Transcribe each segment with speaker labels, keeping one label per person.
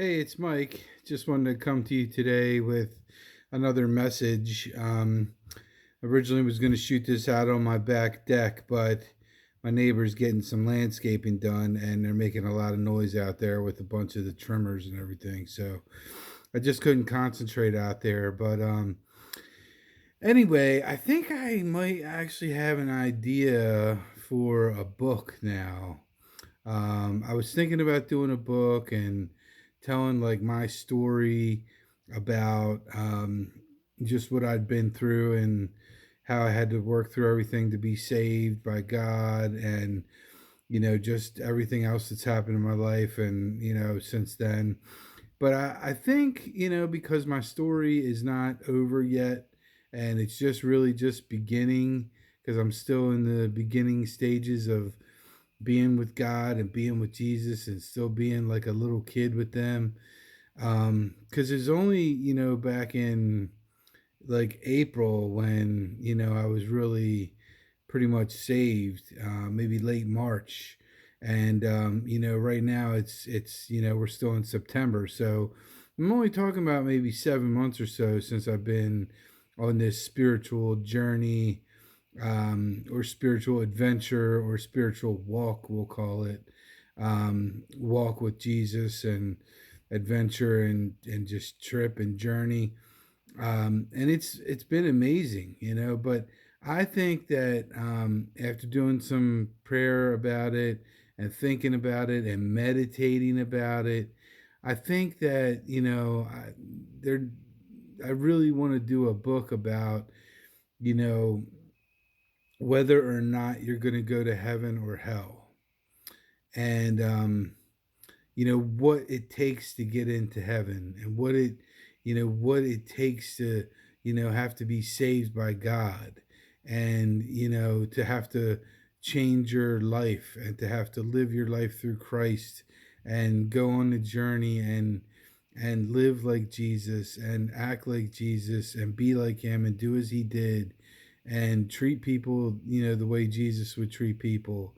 Speaker 1: Hey, it's Mike. Just wanted to come to you today with another message. Originally was going to shoot this out on my back deck, but my neighbor's getting some landscaping done and they're making a lot of noise out there with a bunch of the trimmers and everything. So I just couldn't concentrate out there. But anyway, I think I might actually have an idea for a book now. I was thinking about doing a book and telling like my story about just what I'd been through and how I had to work through everything to be saved by God and just everything else that's happened in my life and since then. But I think, because my story is not over yet and it's just really just beginning because I'm still in the beginning stages of being with God and being with Jesus and still being like a little kid with them. Because it's only, back in like April when, I was really pretty much saved, maybe late March. And, right now we're still in September. So I'm only talking about maybe 7 months or so since I've been on this spiritual journey or spiritual adventure or spiritual walk, we'll call it. Walk with Jesus and adventure and just trip and journey. And it's been amazing, but I think that after doing some prayer about it and thinking about it and meditating about it, I think that, I really want to do a book about, you know, whether or not you're going to go to heaven or hell and what it takes to get into heaven and what it takes to have to be saved by God and to have to change your life and to have to live your life through Christ and go on the journey and live like Jesus and act like Jesus and be like him and do as he did and treat people, the way Jesus would treat people.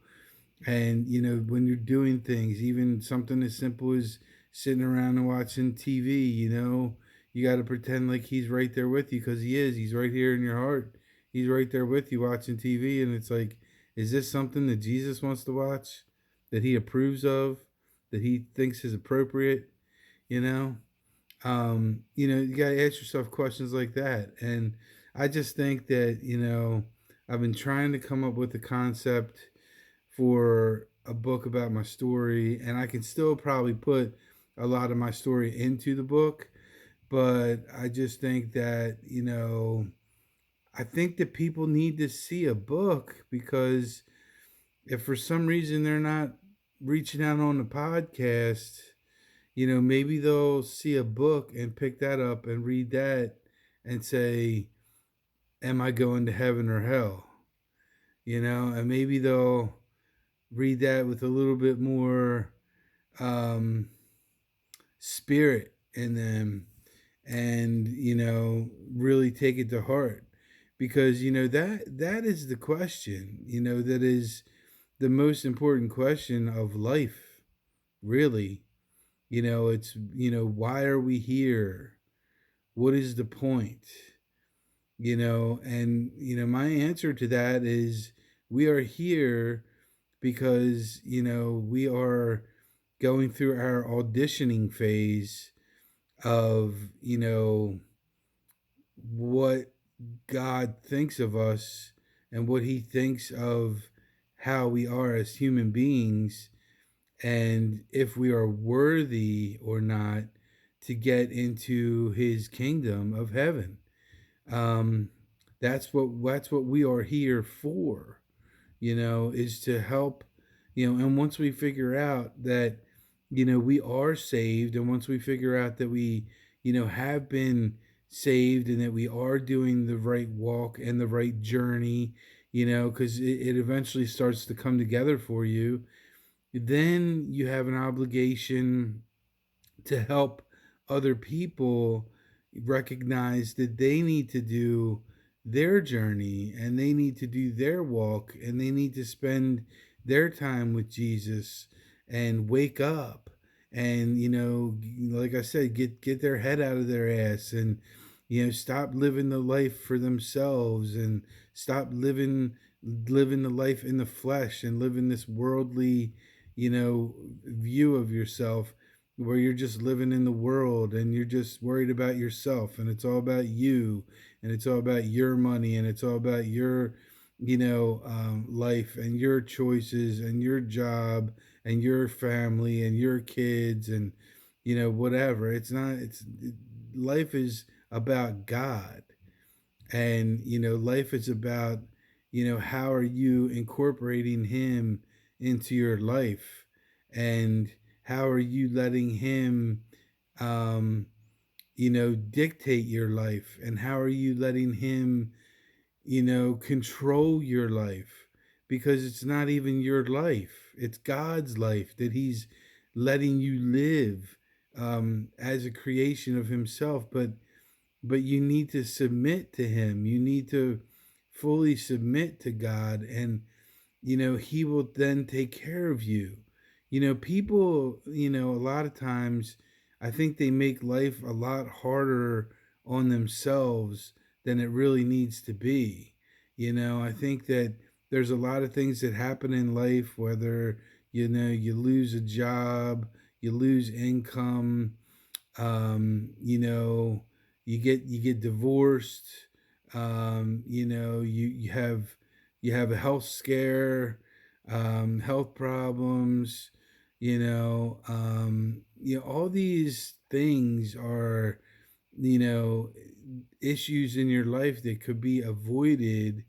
Speaker 1: And, when you're doing things, even something as simple as sitting around and watching TV, you got to pretend like he's right there with you because he is. He's right here in your heart. He's right there with you watching TV. And it's like, is this something that Jesus wants to watch, that he approves of, that he thinks is appropriate? You know? You got to ask yourself questions like that. And I just think that, I've been trying to come up with a concept for a book about my story, and I can still probably put a lot of my story into the book, but I just think that, I think that people need to see a book because if for some reason they're not reaching out on the podcast, maybe they'll see a book and pick that up and read that and say, am I going to heaven or hell? And maybe they'll read that with a little bit more um, spirit in them and, really take it to heart because, that is the question, that is the most important question of life, really. It's, why are we here? What is the point? And my answer to that is we are here because we are going through our auditioning phase of what God thinks of us and what he thinks of how we are as human beings and if we are worthy or not to get into his kingdom of heaven. um, that's what we are here for, is to help, and once we figure out that, we are saved, and once we figure out that we, have been saved and that we are doing the right walk and the right journey, because it eventually starts to come together for you, then you have an obligation to help other people recognize that they need to do their journey and they need to do their walk and they need to spend their time with Jesus and wake up and like I said, get their head out of their ass, and stop living the life for themselves, and stop living the life in the flesh, and living this worldly view of yourself, where you're just living in the world, and you're just worried about yourself, and it's all about you, and it's all about your money, and it's all about your life, and your choices, and your job, and your family, and your kids, and whatever. It's not it's Life is about God, and life is about how are you incorporating him into your life, and how are you letting him um dictate your life, and how are you letting him control your life, because it's not even your life. It's God's life that he's letting you live, as a creation of himself. But you need to submit to him. You need to fully submit to God, and he will then take care of you. People, a lot of times, I think they make life a lot harder on themselves than it really needs to be. I think that there's a lot of things that happen in life, whether you lose a job, you lose income, you get divorced, you have a health scare, health problems, all these things are you know issues in your life that could be avoided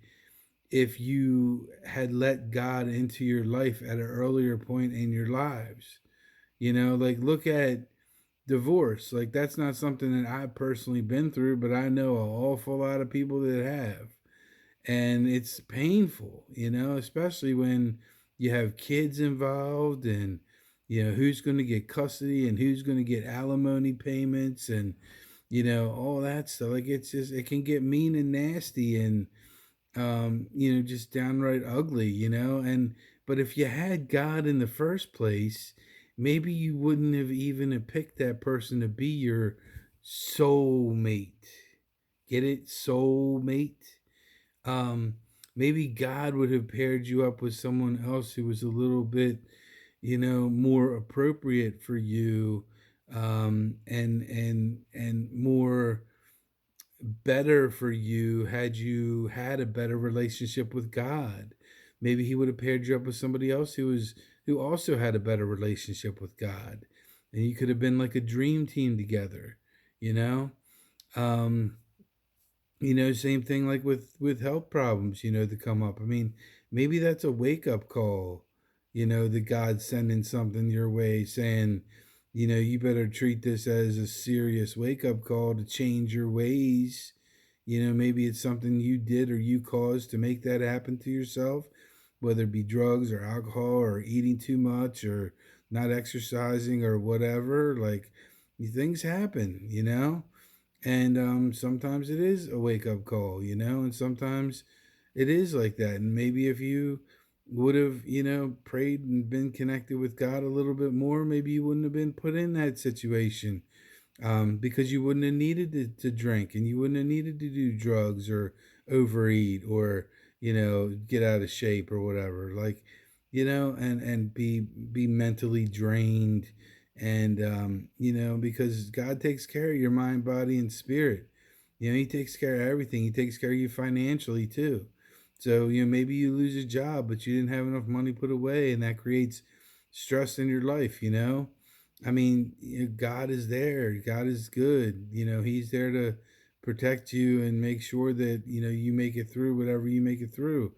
Speaker 1: if you had let God into your life at an earlier point in your lives. Like, look at divorce. Like, that's not something that I've personally been through, but I know an awful lot of people that have. And it's painful, especially when you have kids involved, and who's going to get custody, and who's going to get alimony payments, and all that stuff. Like, it can get mean and nasty, and just downright ugly, and but if you had God in the first place, maybe you wouldn't have even have picked that person to be your soulmate. Get it? Soulmate. Um, Maybe God would have paired you up with someone else who was a little bit, more appropriate for you, and more better for you had you had a better relationship with God. Maybe he would have paired you up with somebody else who also had a better relationship with God. And you could have been like a dream team together, you know? Um, Same thing like with health problems, that come up. I mean, maybe that's a wake-up call, that God's sending something your way, saying, you better treat this as a serious wake-up call to change your ways. Maybe it's something you did or you caused to make that happen to yourself, whether it be drugs or alcohol or eating too much or not exercising or whatever. Like, things happen, and sometimes it is a wake up call, and sometimes it is like that. And maybe if you would have, prayed and been connected with God a little bit more, maybe you wouldn't have been put in that situation, because you wouldn't have needed to drink, and you wouldn't have needed to do drugs or overeat or get out of shape or whatever, like, and be mentally drained, and because God takes care of your mind, body, and spirit. He takes care of everything. He takes care of you financially too. So maybe you lose a job, but you didn't have enough money put away, and that creates stress in your life. I mean, God is there. God is good. He's there to protect you and make sure that, you make it through whatever you make it through.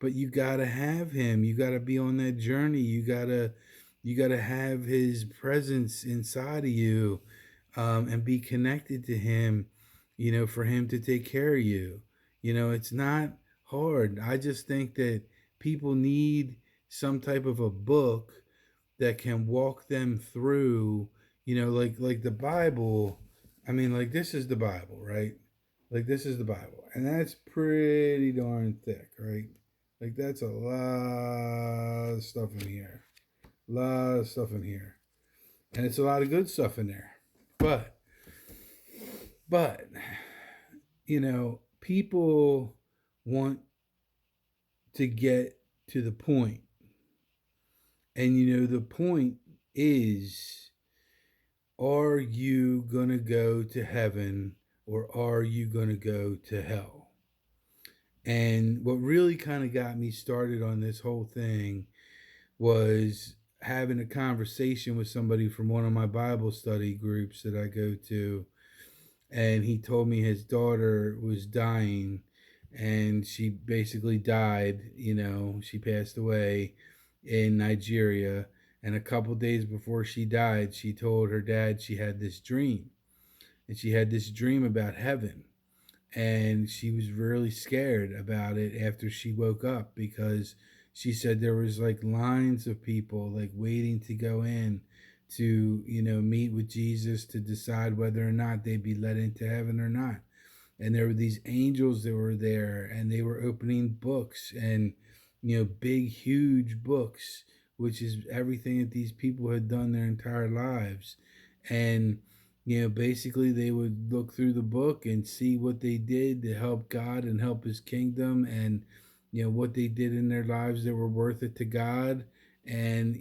Speaker 1: But you got to have him. You got to be on that journey. You got to have his presence inside of you, and be connected to him, for him to take care of you. It's not hard. I just think that people need some type of a book that can walk them through, like the Bible. I mean, like, this is the Bible, right? Like, this is the Bible, and that's pretty darn thick, right? Like, that's a lot of stuff in here. A lot of stuff in here. And it's a lot of good stuff in there. But people want to get to the point. And the point is, are you going to go to heaven or are you going to go to hell? And what really kind of got me started on this whole thing was having a conversation with somebody from one of my Bible study groups that I go to. And he told me his daughter was dying, and she basically died. She passed away in Nigeria. And a couple days before she died, she told her dad she had this dream. And she had this dream about heaven. And she was really scared about it after she woke up, because she said there was like lines of people like waiting to go in to meet with Jesus to decide whether or not they'd be let into heaven or not. And there were these angels that were there, and they were opening books, and big huge books, which is everything that these people had done their entire lives. And basically they would look through the book and see what they did to help God and help his kingdom, and what they did in their lives that were worth it to God. And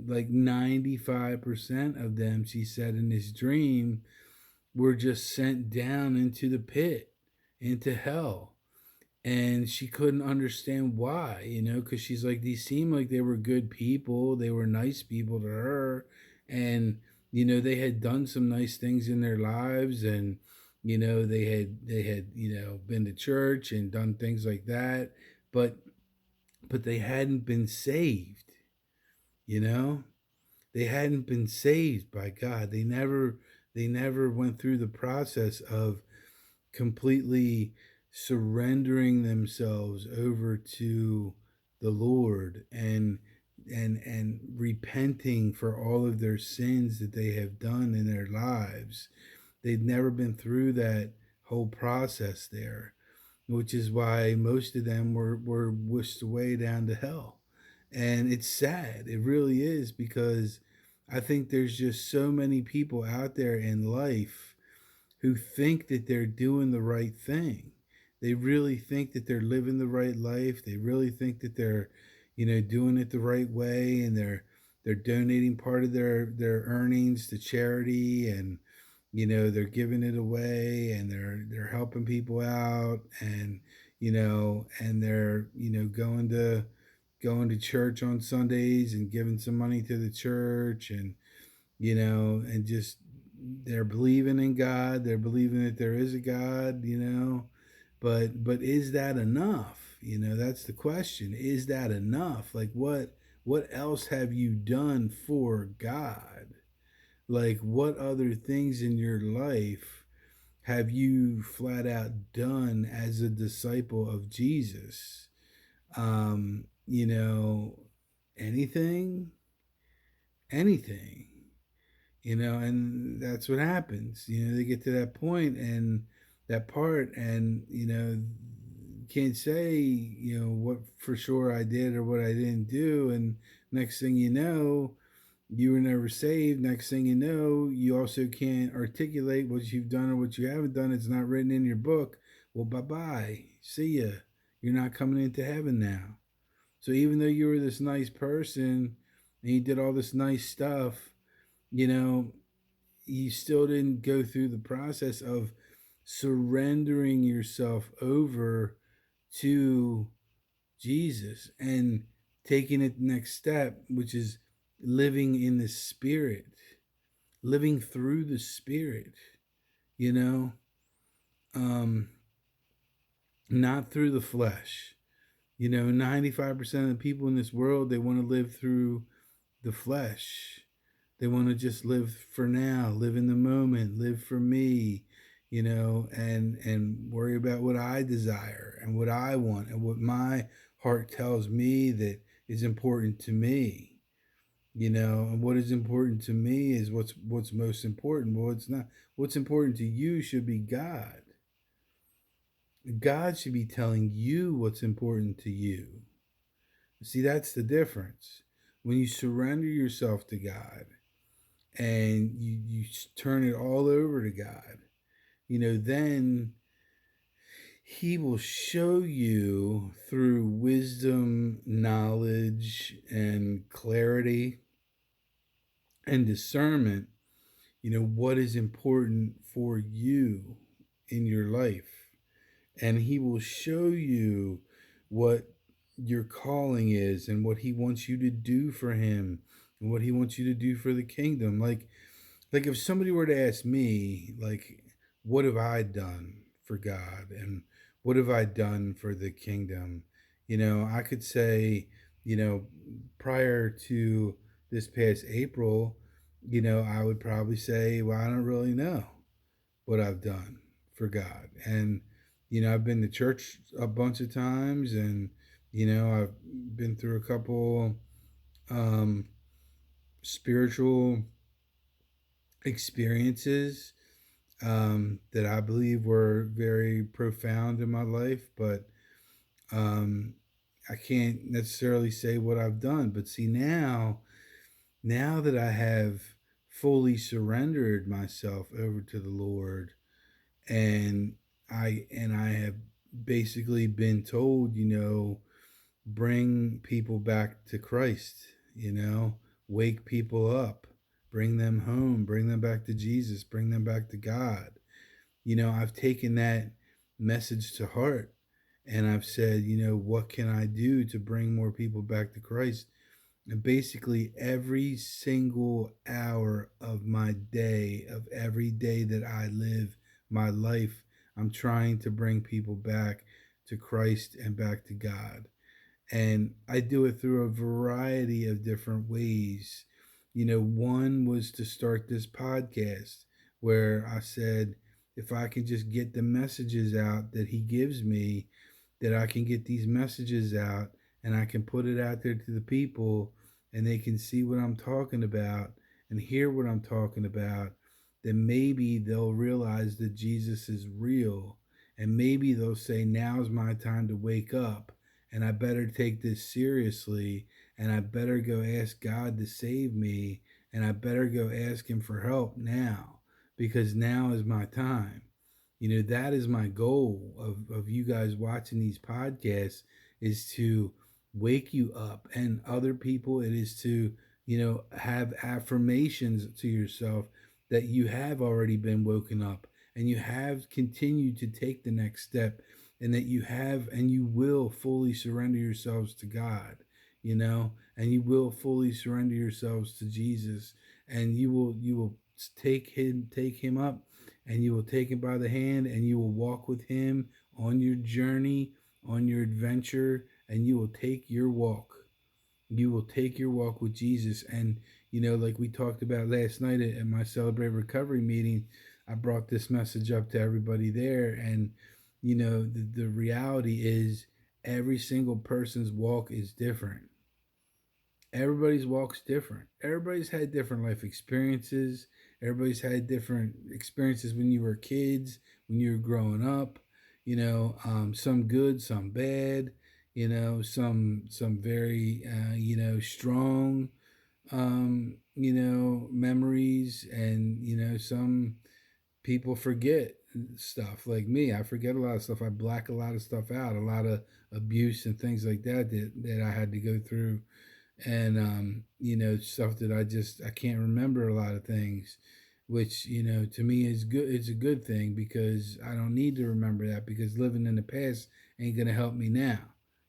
Speaker 1: like 95% of them, she said, in this dream were just sent down into the pit, into hell. And she couldn't understand why, because she's like, these seemed like they were good people, they were nice people to her. And they had done some nice things in their lives, and they had been to church and done things like that. But they hadn't been saved. you know they hadn't been saved by God. They never went through the process of completely surrendering themselves over to the Lord, and repenting for all of their sins that they have done in their lives. They'd never been through that whole process there, which is why most of them were whisked away down to hell. And it's sad. It really is, because I think there's just so many people out there in life who think that they're doing the right thing. They really think that they're living the right life. They really think that they're, doing it the right way, and they're donating part of their earnings to charity, and they're giving it away, and they're helping people out, and they're going to church on Sundays and giving some money to the church, and just they're believing in God. They're believing that there is a God, but is that enough? That's the question. Is that enough? Like, what else have you done for God? Like, what other things in your life have you flat out done as a disciple of Jesus? Um, you know, anything, anything. And that's what happens. They get to that point and that part, and can't say what for sure I did or what I didn't do. And next thing you know, you were never saved. Next thing you know, you also can't articulate what you've done or what you haven't done. It's not written in your book. Well, bye bye, see ya. You're not coming into heaven now. So even though you were this nice person and you did all this nice stuff, you know you still didn't go through the process of surrendering yourself over to Jesus and taking it the next step, which is living in the Spirit, living through the Spirit, you know, um, not through the flesh. 95% of the people in this world, they want to live through the flesh. They want to just live for now, live in the moment, live for me, and worry about what I desire and what I want and what my heart tells me that is important to me. And what is important to me is what's most important. Well, it's not. What's important to you should be God. God should be telling you what's important to you. See, that's the difference. When you surrender yourself to God, and you turn it all over to God, then he will show you through wisdom, knowledge, and clarity and discernment, what is important for you in your life. And he will show you what your calling is and what he wants you to do for him and what he wants you to do for the kingdom. Like if somebody were to ask me, like, what have I done for God and what have I done for the kingdom? I could say, you know, prior to this past April, I would probably say, well, I don't really know what I've done for God. And, I've been to church a bunch of times and, I've been through a couple um, spiritual experiences that I believe were very profound in my life, but um, I can't necessarily say what I've done. But see, now that I have fully surrendered myself over to the Lord, and I have basically been told, bring people back to Christ, wake people up, bring them home, bring them back to Jesus, bring them back to God. I've taken that message to heart and I've said, what can I do to bring more people back to Christ? And basically, every single hour of my day, of every day that I live my life, I'm trying to bring people back to Christ and back to God. And I do it through a variety of different ways. One was to start this podcast where I said, if I can just get the messages out that He gives me, that I can get these messages out and I can put it out there to the people and they can see what I'm talking about and hear what I'm talking about, then maybe they'll realize that Jesus is real. And maybe they'll say, now's my time to wake up and I better take this seriously and I better go ask God to save me and I better go ask Him for help now because now is my time. That is my goal of you guys watching these podcasts is to wake you up, and other people it is to have affirmations to yourself that you have already been woken up and you have continued to take the next step and that you have and you will fully surrender yourselves to God, and you will fully surrender yourselves to Jesus, and you will take him up, and you will take him by the hand and you will walk with him on your journey, on your adventure, and you will take your walk. You will take your walk with Jesus. And, like we talked about last night at my Celebrate Recovery meeting, I brought this message up to everybody there. And, the reality is every single person's walk is different. Everybody's walk's different. Everybody's had different life experiences. Everybody's had different experiences when you were kids, when you were growing up. Some good, some bad. Some very strong memories, and some people forget stuff. Like me, I forget a lot of stuff. I black a lot of stuff out, a lot of abuse and things like that I had to go through, and stuff that I can't remember a lot of things, which to me is good. It's a good thing because I don't need to remember that, because living in the past ain't gonna help me now.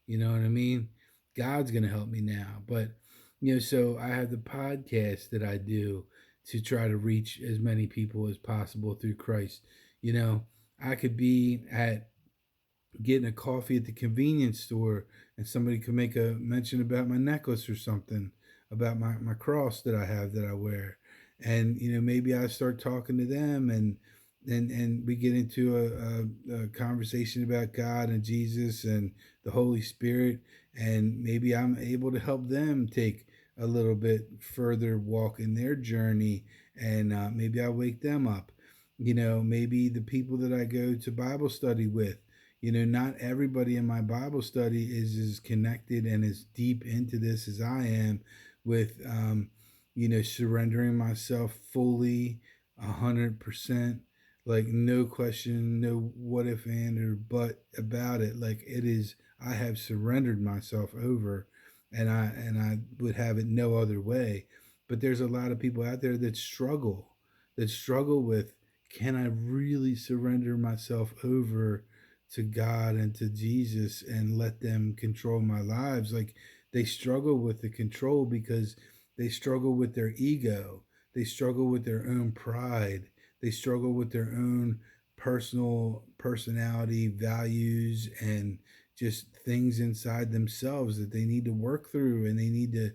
Speaker 1: You know what I mean? God's gonna help me now. But so I have the podcast that I do to try to reach as many people as possible through Christ. you know I could be at getting a coffee at the convenience store and somebody could make a mention about my necklace or something, about my cross that I have that I wear. And maybe I start talking to them, and we get into a conversation about God and Jesus and the Holy Spirit, and maybe I'm able to help them take a little bit further walk in their journey, and maybe I wake them up. Maybe the people that I go to Bible study with, not everybody in my Bible study is as connected and as deep into this as I am with, surrendering myself fully, 100%, like no question, no what if and or but about it. Like it is, I have surrendered myself over, and I would have it no other way. But there's a lot of people out there that struggle with, can I really surrender myself over to God and to Jesus and let them control my lives? Like they struggle with the control because they struggle with their ego. They struggle with their own pride. They struggle with their own personal personality, values, and just things inside themselves that they need to work through. And they need to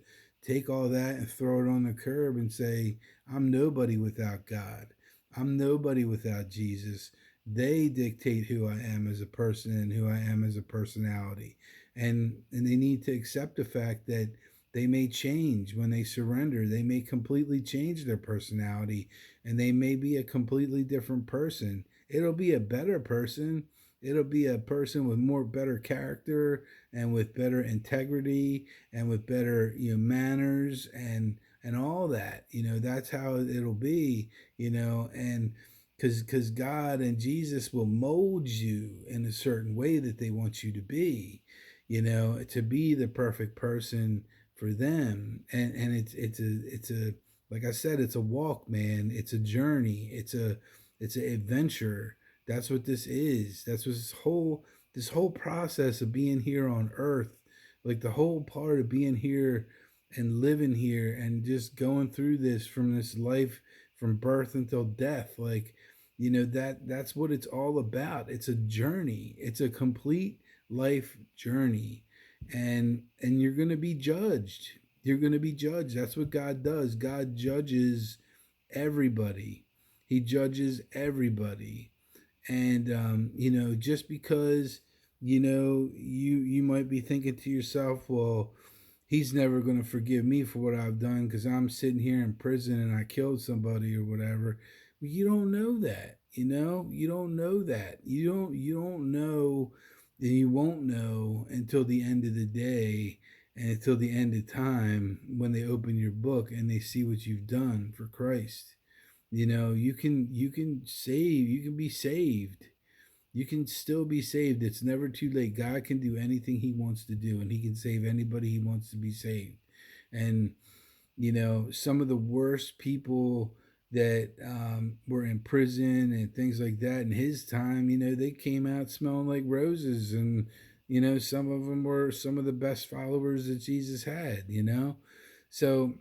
Speaker 1: take all that and throw it on the curb and say, I'm nobody without God. I'm nobody without Jesus. They dictate who I am as a person and who I am as a personality. And they need to accept the fact that they may change when they surrender. They may completely change their personality and they may be a completely different person. It'll be a better person. It'll be a person with more better character and with better integrity and with better, manners and all that. That's how it'll be, and because God and Jesus will mold you in a certain way that they want you to be the perfect person for them. And it's a like I said, it's a walk, man. It's a journey. It's an adventure. That's what this is. That's what this whole process of being here on earth, like the whole part of being here and living here and just going through this from this life from birth until death. Like, that's what it's all about. It's a journey. It's a complete life journey. And you're going to be judged. You're going to be judged. That's what God does. God judges everybody. He judges everybody. And just because you might be thinking to yourself, well, he's never going to forgive me for what I've done because I'm sitting here in prison and I killed somebody or whatever. Well, you don't know that. You don't know that. You don't know, and you won't know until the end of the day and until the end of time when they open your book and they see what you've done for Christ. You can be saved. You can still be saved. It's never too late. God can do anything he wants to do, and he can save anybody he wants to be saved. And some of the worst people that were in prison and things like that in his time, they came out smelling like roses. And some of them were some of the best followers that Jesus had. So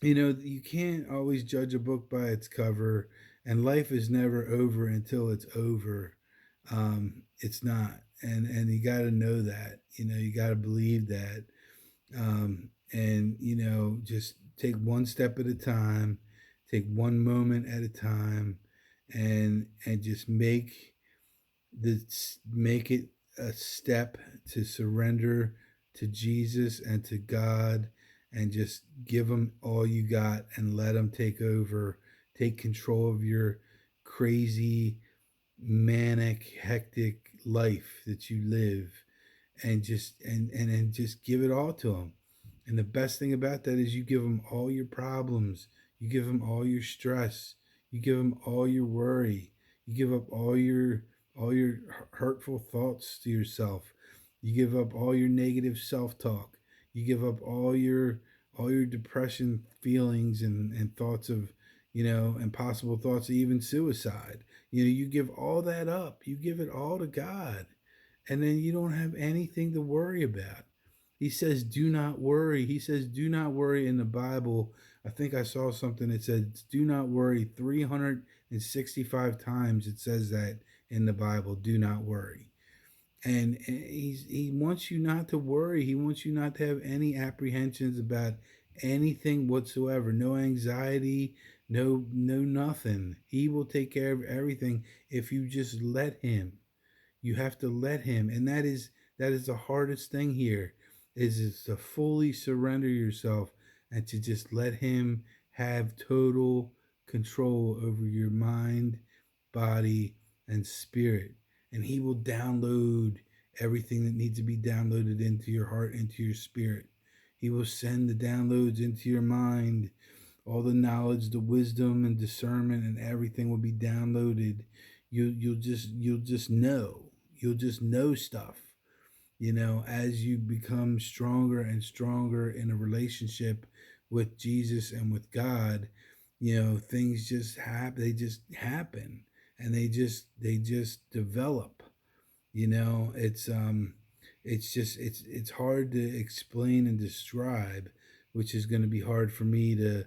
Speaker 1: you can't always judge a book by its cover, and life is never over until it's over. It's not, and you got to know that. You got to believe that, and just take one step at a time, take one moment at a time, and just make it a step to surrender to Jesus and to God, and just give him all you got and let him take over, take control of your crazy, manic, hectic life that you live, and just give it all to him. And the best thing about that is you give him all your problems, you give him all your stress, you give him all your worry, you give up all your hurtful thoughts to yourself, you give up all your negative self-talk, you give up all your depression feelings and thoughts of impossible thoughts of even suicide. You give all that up, you give it all to God, and then you don't have anything to worry about. He says, do not worry. He says, do not worry in the Bible. I think I saw something that said, do not worry 365 times. It says that in the Bible, do not worry. And he wants you not to worry. He wants you not to have any apprehensions about anything whatsoever. No anxiety, no nothing. He will take care of everything if you just let him. You have to let him, and that is the hardest thing here, is to fully surrender yourself and to just let him have total control over your mind, body, and spirit. And he will download everything that needs to be downloaded into your heart, into your spirit. He will send the downloads into your mind. All the knowledge, the wisdom and discernment and everything will be downloaded. You'll just know. You'll just know stuff, as you become stronger and stronger in a relationship with Jesus and with God. Things just happen. They just happen, and they just develop. It's hard to explain and describe, which is going to be hard for me to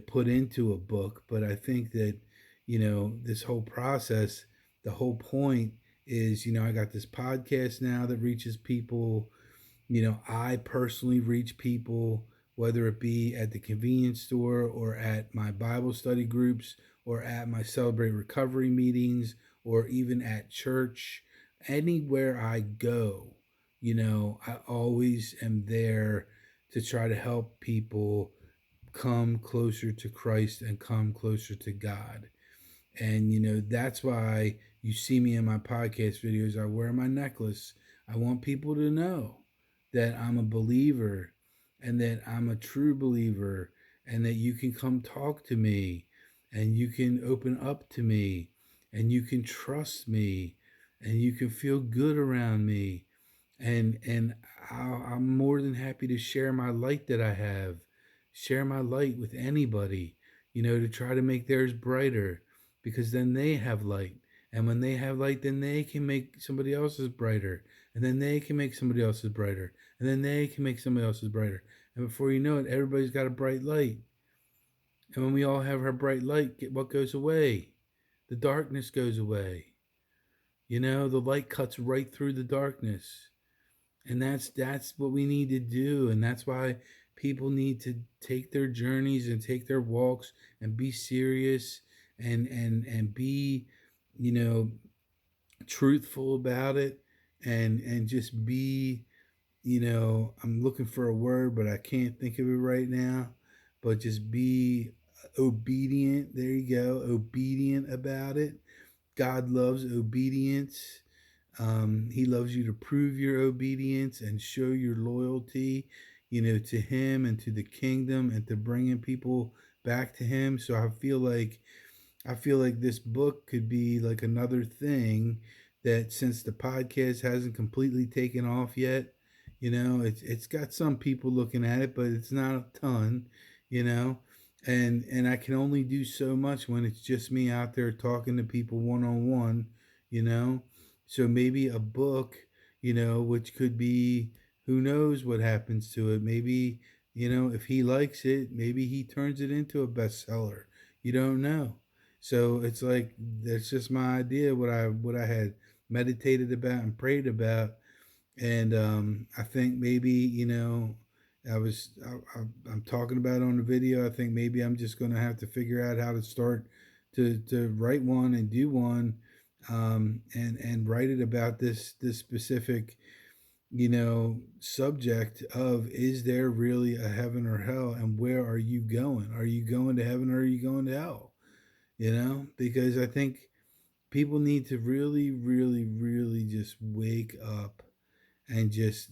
Speaker 1: put into a book. But I think that this whole process, the whole point is, I got this podcast now that reaches people. I personally reach people, whether it be at the convenience store or at my Bible study groups or at my Celebrate Recovery meetings or even at church. Anywhere I go, I always am there to try to help people come closer to Christ and come closer to God. And that's why you see me in my podcast videos. I wear my necklace. I want people to know that I'm a believer and that I'm a true believer and that you can come talk to me and you can open up to me and you can trust me and you can feel good around me. And I'm more than happy to share my light that I have, share my light with anybody, to try to make theirs brighter, because then they have light. And when they have light, then they can make somebody else's brighter. And then they can make somebody else's brighter. And then they can make somebody else's brighter. And before you know it, everybody's got a bright light. And when we all have our bright light, what goes away? The darkness goes away. The light cuts right through the darkness. And that's what we need to do. And that's why people need to take their journeys and take their walks and be serious and be, you know, truthful about it, and just be, I'm looking for a word, but I can't think of it right now. But just be obedient. There you go. Obedient about it. God loves obedience. He loves you to prove your obedience and show your loyalty, to Him and to the kingdom and to bringing people back to Him. So I feel like this book could be like another thing that, since the podcast hasn't completely taken off yet, it's got some people looking at it, but it's not a ton, you know. And I can only do so much when it's just me out there talking to people one on one, you know. So maybe a book, which could be, who knows what happens to it. Maybe, if he likes it, maybe he turns it into a bestseller. You don't know. So it's like, that's just my idea, what I had meditated about and prayed about. And I think maybe, I'm talking about on the video. I think maybe I'm just going to have to figure out how to start to write one and do one, and write it about this specific, subject of, is there really a heaven or hell, and where are you going? Are you going to heaven, or are you going to hell? Because I think people need to really, really, really just wake up and just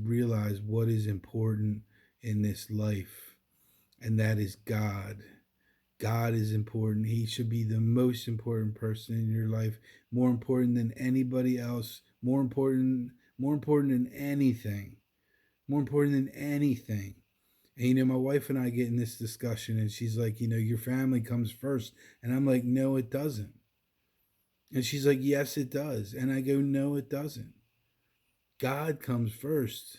Speaker 1: realize what is important in this life, and that is God. God is important. He should be the most important person in your life, more important than anybody else, more important than anything, more important than anything. And my wife and I get in this discussion, and she's like, your family comes first. And I'm like, no, it doesn't. And she's like, yes, it does. And I go, no, it doesn't. God comes first.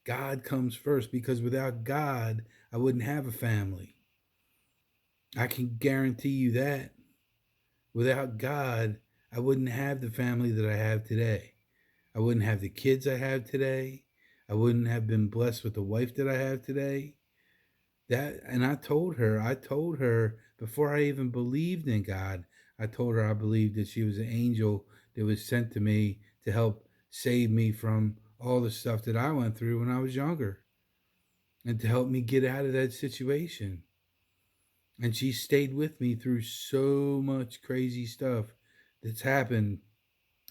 Speaker 1: God comes first, because without God, I wouldn't have a family. I can guarantee you that. Without God, I wouldn't have the family that I have today. I wouldn't have the kids I have today. I wouldn't have been blessed with the wife that I have today. And I told her before I even believed in God, I told her I believed that she was an angel that was sent to me to help save me from all the stuff that I went through when I was younger, and to help me get out of that situation. And she stayed with me through so much crazy stuff that's happened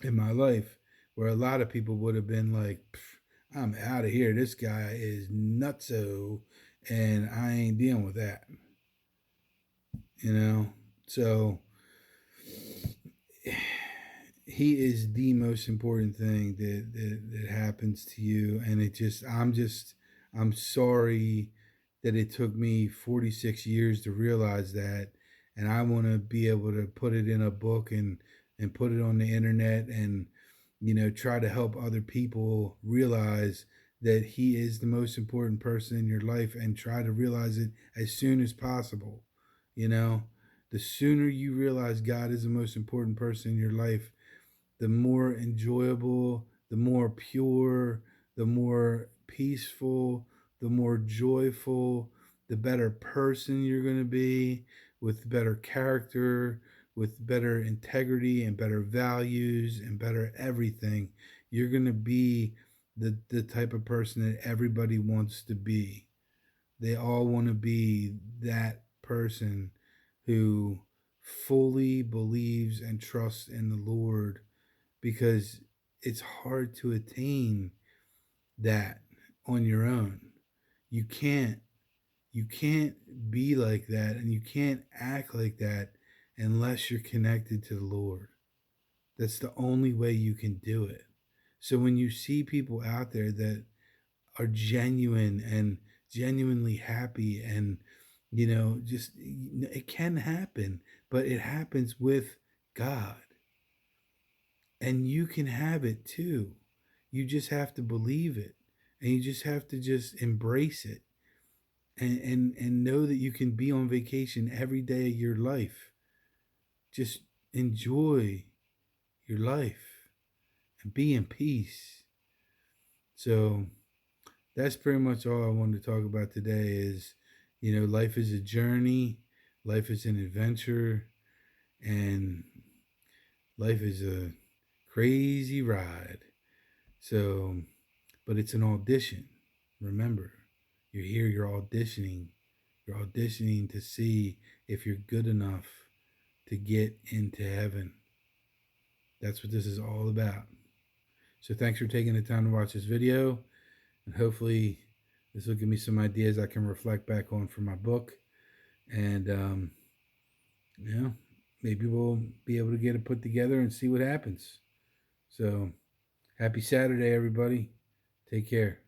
Speaker 1: in my life, where a lot of people would have been like, I'm out of here. This guy is nutso, and I ain't dealing with that. You know, so he is the most important thing that happens to you, and I'm sorry that it took me 46 years to realize that, and I want to be able to put it in a book and put it on the internet, and try to help other people realize that he is the most important person in your life, and try to realize it as soon as possible. you know the sooner you realize God is the most important person in your life, the more enjoyable, the more pure, the more peaceful, the more joyful, the better person you're going to be, with better character, with better integrity and better values and better everything. You're going to be the type of person that everybody wants to be. They all want to be that person who fully believes and trusts in the Lord, because it's hard to attain that on your own. You can't you can't be like that, and you can't act like that unless you're connected to the Lord. That's the only way you can do it. So when you see people out there that are genuine and genuinely happy, and just, it can happen, but it happens with God, and you can have it too. You just have to believe it, and you just have to just embrace it, and know that you can be on vacation every day of your life. Just enjoy your life and be in peace. So that's pretty much all I wanted to talk about today. Is life is a journey, life is an adventure, and life is a crazy ride. So, but it's an audition. Remember, you're here, you're auditioning. You're auditioning to see if you're good enough to get into heaven. That's what this is all about. So, thanks for taking the time to watch this video, and hopefully, this will give me some ideas I can reflect back on for my book. And, you know, maybe we'll be able to get it put together and see what happens. So, happy Saturday, everybody. Take care.